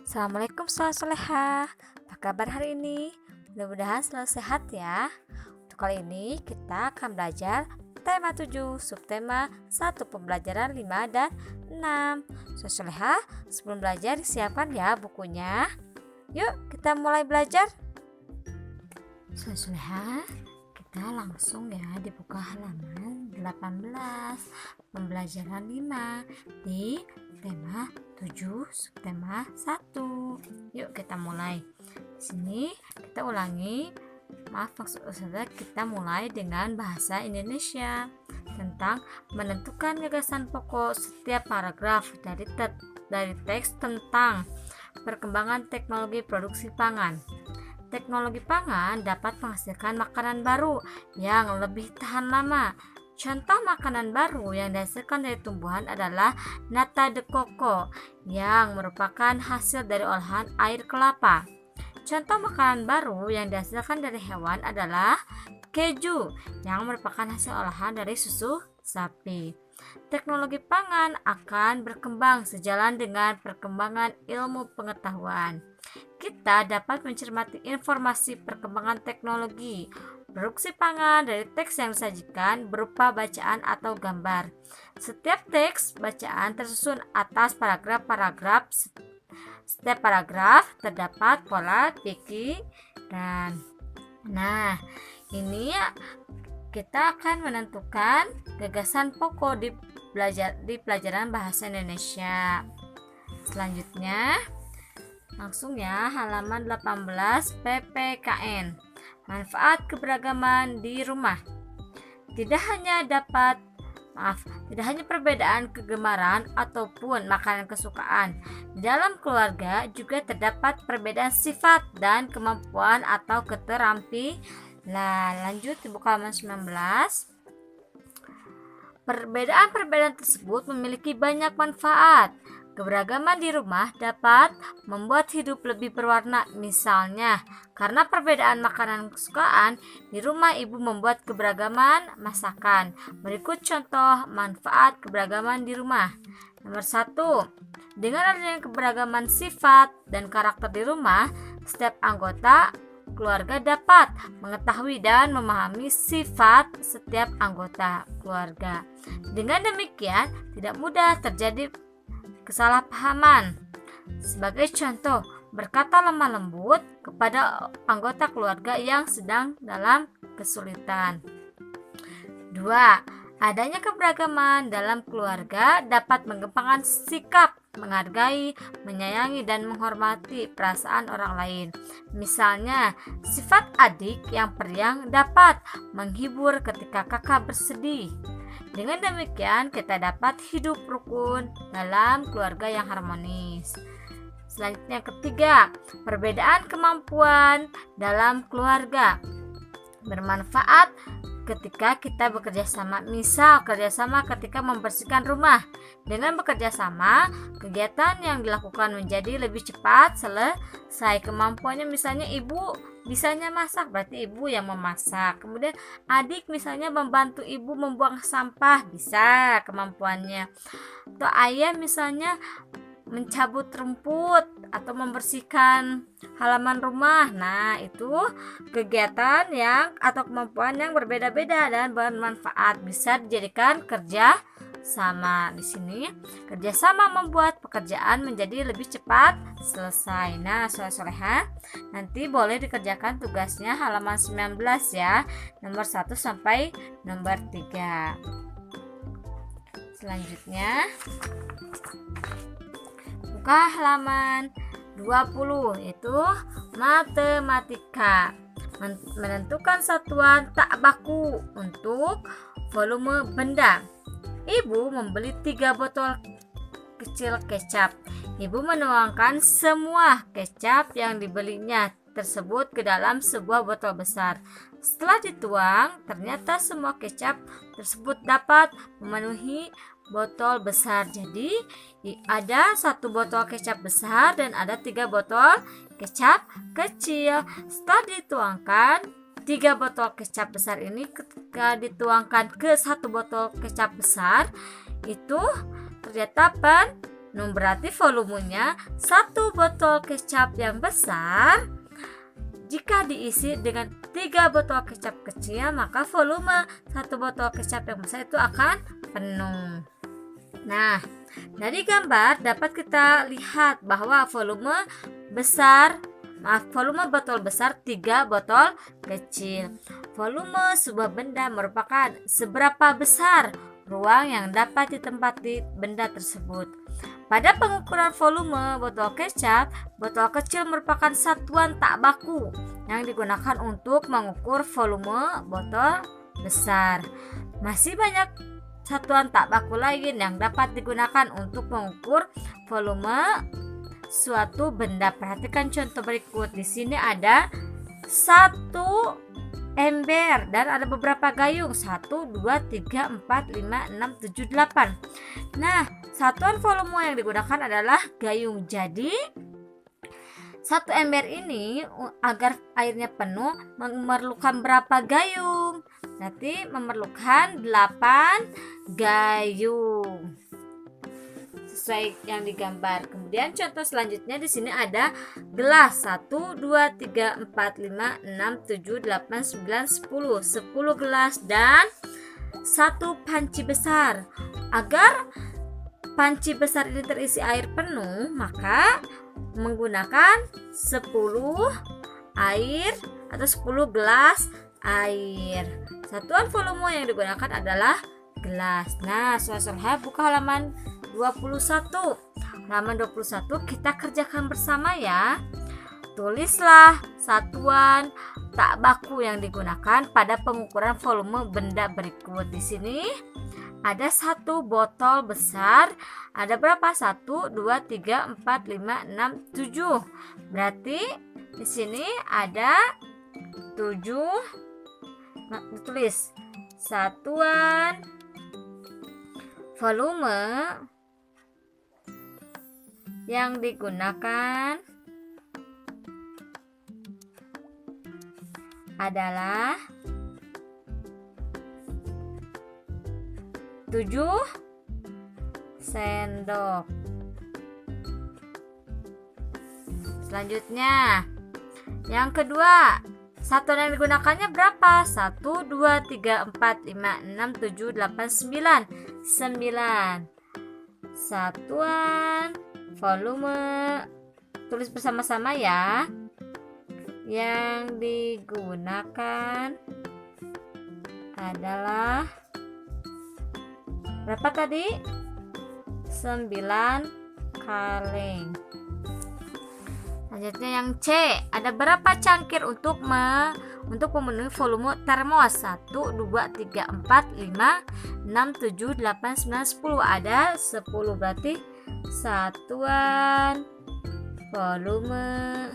Assalamualaikum sahabat soleha. Apa kabar hari ini? Mudah-mudahan selalu sehat ya. Untuk kali ini kita akan belajar tema 7, subtema 1 pembelajaran 5 dan 6. Sahabat soleha, sebelum belajar siapkan ya bukunya. Yuk kita mulai belajar. Sahabat soleha, kita langsung ya dibuka halaman 18 pembelajaran 5 di tema 7 subtema 1. Yuk kita mulai. Di sini kita ulangi. Maksudnya kita mulai dengan bahasa Indonesia tentang menentukan gagasan pokok setiap paragraf dari teks tentang perkembangan teknologi produksi pangan. Teknologi pangan dapat menghasilkan makanan baru yang lebih tahan lama. Contoh makanan baru yang dihasilkan dari tumbuhan adalah nata de coco yang merupakan hasil dari olahan air kelapa. Contoh makanan baru yang dihasilkan dari hewan adalah keju yang merupakan hasil olahan dari susu sapi. Teknologi pangan akan berkembang sejalan dengan perkembangan ilmu pengetahuan. Kita dapat mencermati informasi perkembangan teknologi produksi pangan dari teks yang disajikan berupa bacaan atau gambar. Setiap teks bacaan tersusun atas paragraf-paragraf. Setiap paragraf terdapat pola pikiran. Nah, ini ya kita akan menentukan gagasan pokok di pelajaran bahasa Indonesia. Selanjutnya, langsung ya halaman 18 PPKN. Manfaat keberagaman di rumah. Tidak hanya perbedaan kegemaran ataupun makanan kesukaan. Di dalam keluarga juga terdapat perbedaan sifat dan kemampuan atau keterampilan. Lanjut di buku halaman 19. Perbedaan-perbedaan tersebut memiliki banyak manfaat. Keberagaman di rumah dapat membuat hidup lebih berwarna. Misalnya, karena perbedaan makanan kesukaan, di rumah ibu membuat keberagaman masakan. Berikut contoh manfaat keberagaman di rumah. Nomor 1. Dengan adanya keberagaman sifat dan karakter di rumah, setiap anggota keluarga dapat mengetahui dan memahami sifat setiap anggota keluarga. Dengan demikian, tidak mudah terjadi kesalahpahaman. Sebagai contoh, berkata lemah lembut kepada anggota keluarga yang sedang dalam kesulitan. 2. Adanya keberagaman dalam keluarga dapat mengembangkan sikap menghargai, menyayangi, dan menghormati perasaan orang lain. Misalnya, sifat adik yang periang dapat menghibur ketika kakak bersedih. Dengan demikian, kita dapat hidup rukun dalam keluarga yang harmonis. Selanjutnya, ketiga, perbedaan kemampuan dalam keluarga bermanfaat ketika kita bekerja sama. Misal, kerjasama ketika membersihkan rumah. Dengan bekerja sama, kegiatan yang dilakukan menjadi lebih cepat selesai. Kemampuannya misalnya ibu bisanya masak, berarti ibu yang memasak. Kemudian adik misalnya membantu ibu membuang sampah, bisa kemampuannya. Atau ayah misalnya mencabut rumput atau membersihkan halaman rumah. Nah, itu kegiatan yang atau kemampuan yang berbeda-beda dan bermanfaat, bisa dijadikan kerja sama. Di sini kerjasama membuat pekerjaan menjadi lebih cepat selesai. Nah, soleha, nanti boleh dikerjakan tugasnya halaman 19 ya, nomor 1 sampai nomor 3. Selanjutnya buka halaman 20, yaitu matematika. Menentukan satuan tak baku untuk volume benda. Ibu membeli 3 botol kecil kecap. Ibu menuangkan semua kecap yang dibelinya tersebut ke dalam sebuah botol besar. Setelah dituang, ternyata semua kecap tersebut dapat memenuhi botol besar. Jadi ada 1 botol kecap besar dan ada 3 botol kecap kecil. Setelah dituangkan 3 botol kecap besar ini, ketika dituangkan ke 1 botol kecap besar, itu ternyata Berarti volumenya 1 botol kecap yang besar jika diisi dengan 3 botol kecap kecil, maka volume 1 botol kecap yang besar itu akan penuh. Nah, dari gambar dapat kita lihat bahwa volume botol besar 3 botol kecil. Volume sebuah benda merupakan seberapa besar ruang yang dapat ditempati benda tersebut. Pada pengukuran volume botol kecap, botol kecil merupakan satuan tak baku yang digunakan untuk mengukur volume botol besar. Masih banyak satuan tak baku lain yang dapat digunakan untuk mengukur volume suatu benda. Perhatikan contoh berikut. Di sini ada 1 ember dan ada beberapa gayung, 1, 2, 3, 4, 5, 6, 7, 8. Nah, satuan volume yang digunakan adalah gayung. Jadi 1 ember ini agar airnya penuh memerlukan berapa gayung? Berarti memerlukan 8 gayung sesuai yang digambar. Kemudian contoh selanjutnya di sini ada gelas 1, 2, 3, 4, 5, 6, 7, 8, 9, 10. 10 gelas dan 1 panci besar. Agar panci besar ini terisi air penuh, maka menggunakan 10 air atau 10 gelas air. Satuan volume yang digunakan adalah gelas. Nah, soal-soal buka halaman 21. Halaman 21 kita kerjakan bersama ya. Tulislah satuan tak baku yang digunakan pada pengukuran volume benda berikut. Di sini ada 1 botol besar. Ada berapa? 1, 2, 3, 4, 5, 6, 7. Berarti di sini ada 7. Nah, ditulis satuan volume yang digunakan adalah 7 sendok. Selanjutnya, yang kedua, satuan yang digunakannya berapa? 1, 2, 3, 4, 5, 6, 7, 8, 9. 9. Satuan volume, tulis bersama-sama ya, yang digunakan adalah berapa tadi? 9 kaleng. Selanjutnya yang C, ada berapa cangkir untuk memenuhi volume termos? 1, 2, 3, 4, 5, 6, 7, 8, 9, 10. Ada 10, berarti satuan volume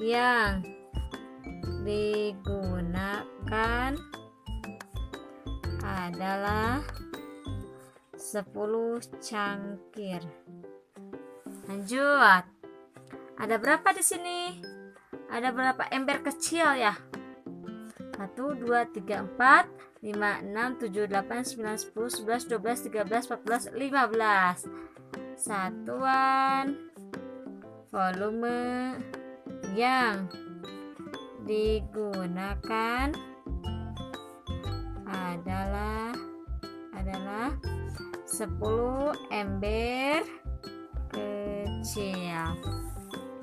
yang digunakan adalah 10 cangkir. Lanjut. Ada berapa di sini? Ada berapa ember kecil ya? 1, 2, 3, 4, 5, 6, 7, 8, 9, 10, 11, 12, 13, 14, 15. Satuan volume yang digunakan adalah 10 ember kecil.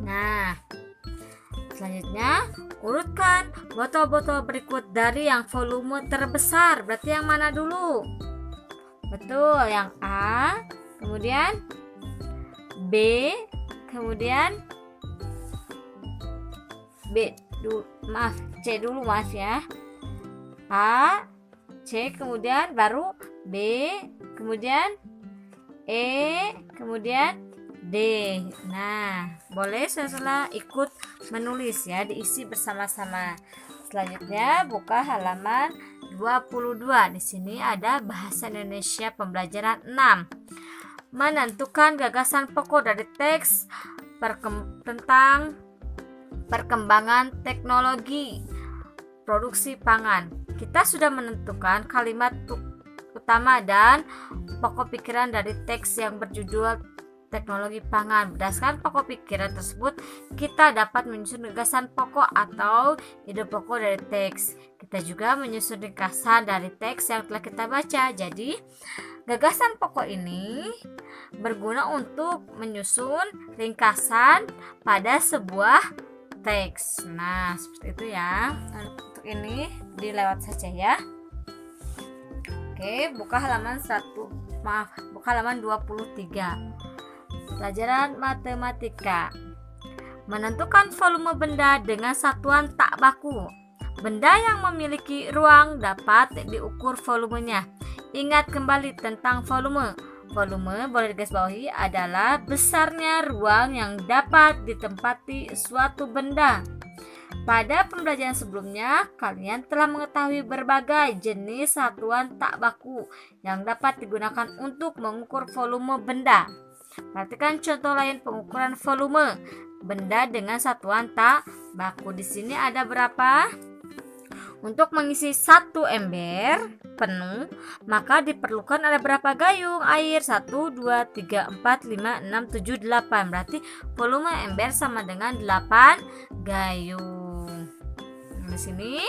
Nah, selanjutnya urutkan botol-botol berikut dari yang volume terbesar. Berarti yang mana dulu? Betul, yang A, kemudian B, kemudian C dulu maaf ya. A, C, kemudian baru B, kemudian E, kemudian D. Nah, boleh setelah ikut menulis ya, diisi bersama-sama. Selanjutnya buka halaman 22. Di sini ada bahasa Indonesia pembelajaran 6. Menentukan gagasan pokok dari teks tentang perkembangan teknologi produksi pangan. Kita sudah menentukan kalimat utama dan pokok pikiran dari teks yang berjudul teknologi pangan. Berdasarkan pokok pikiran tersebut, kita dapat menyusun gagasan pokok atau ide pokok dari teks. Kita juga menyusun ringkasan dari teks yang telah kita baca. Jadi, gagasan pokok ini berguna untuk menyusun ringkasan pada sebuah teks. Nah, seperti itu ya. Untuk ini dilewat saja ya. Oke, buka halaman 23. Pelajaran matematika. Menentukan volume benda dengan satuan tak baku. Benda yang memiliki ruang dapat diukur volumenya. Ingat kembali tentang volume. Volume boleh digarisbawahi adalah besarnya ruang yang dapat ditempati suatu benda. Pada pembelajaran sebelumnya, kalian telah mengetahui berbagai jenis satuan tak baku yang dapat digunakan untuk mengukur volume benda. Perhatikan contoh lain pengukuran volume benda dengan satuan tak baku. Di sini ada berapa? Untuk mengisi 1 ember penuh, maka diperlukan ada berapa gayung air? 1, 2, 3, 4, 5, 6, 7, 8. Berarti volume ember sama dengan 8 gayung. Di sini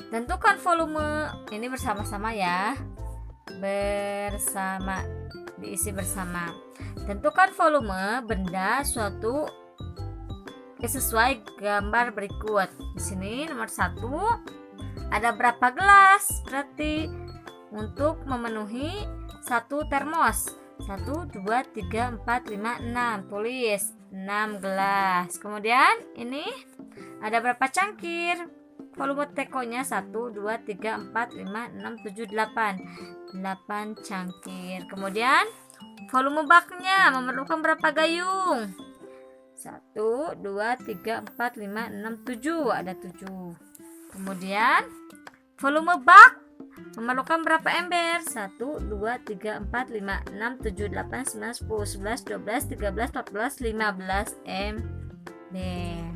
tentukan volume ini bersama-sama ya. Diisi bersama. Tentukan volume benda suatu sesuai gambar berikut. Di sini nomor 1 ada berapa gelas? Berarti untuk memenuhi 1 termos 1, 2, 3, 4, 5, 6. Tulis 6 gelas. Kemudian ini ada berapa cangkir? Volume tekonya 1, 2, 3, 4, 5, 6, 7, 8. 8 cangkir. Kemudian volume baknya memerlukan berapa gayung? 1, 2, 3, 4, 5, 6, 7. Ada 7. Kemudian volume bak memerlukan berapa ember? 1, 2, 3, 4, 5, 6, 7, 8, 9, 10, 11, 12, 13, 14, 15 ember.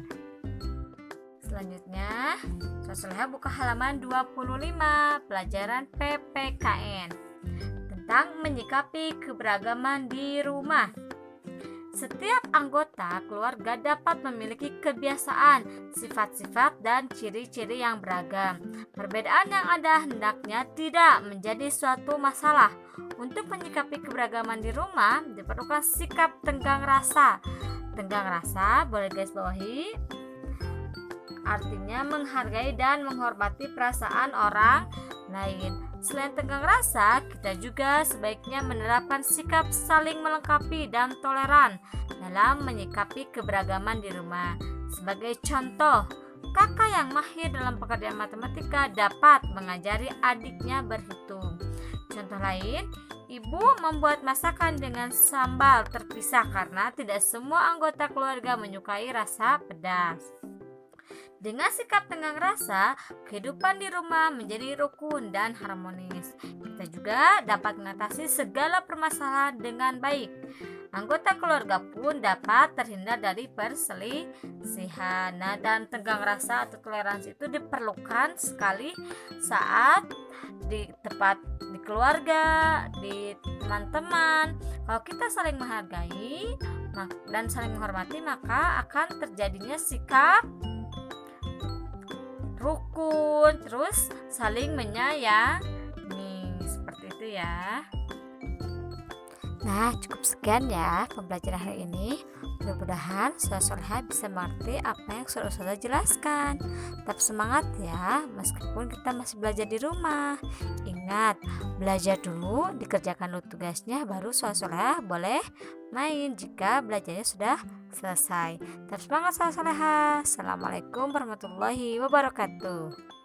Selanjutnya, Sosoleha buka halaman 25, pelajaran PPKN tentang menyikapi keberagaman di rumah. Setiap anggota keluarga dapat memiliki kebiasaan, sifat-sifat, dan ciri-ciri yang beragam. Perbedaan yang ada hendaknya tidak menjadi suatu masalah. Untuk menyikapi keberagaman di rumah, diperlukan sikap tenggang rasa. Tenggang rasa boleh guys bawahi, artinya menghargai dan menghormati perasaan orang lain. Selain tenggang rasa, kita juga sebaiknya menerapkan sikap saling melengkapi dan toleran dalam menyikapi keberagaman di rumah. Sebagai contoh, kakak yang mahir dalam pekerjaan matematika dapat mengajari adiknya berhitung. Contoh lain, ibu membuat masakan dengan sambal terpisah karena tidak semua anggota keluarga menyukai rasa pedas. Dengan sikap tenggang rasa, kehidupan di rumah menjadi rukun dan harmonis. Kita juga dapat mengatasi segala permasalahan dengan baik. Anggota keluarga pun dapat terhindar dari perselisihan. Dan tenggang rasa atau toleransi itu diperlukan sekali saat di tempat di keluarga, di teman-teman. Kalau kita saling menghargai dan saling menghormati, maka akan terjadinya sikap rukun, terus saling menyayangi, seperti itu ya. Nah, cukup sekian ya pembelajaran hari ini. Mudah-mudahan Sosoleha bisa mengerti apa yang sudah jelaskan. Tetap semangat ya, meskipun kita masih belajar di rumah. Ingat, belajar dulu, dikerjakan dulu tugasnya, baru Sosoleha boleh main jika belajarnya sudah selesai. Tetap semangat Sosoleha. Assalamualaikum warahmatullahi wabarakatuh.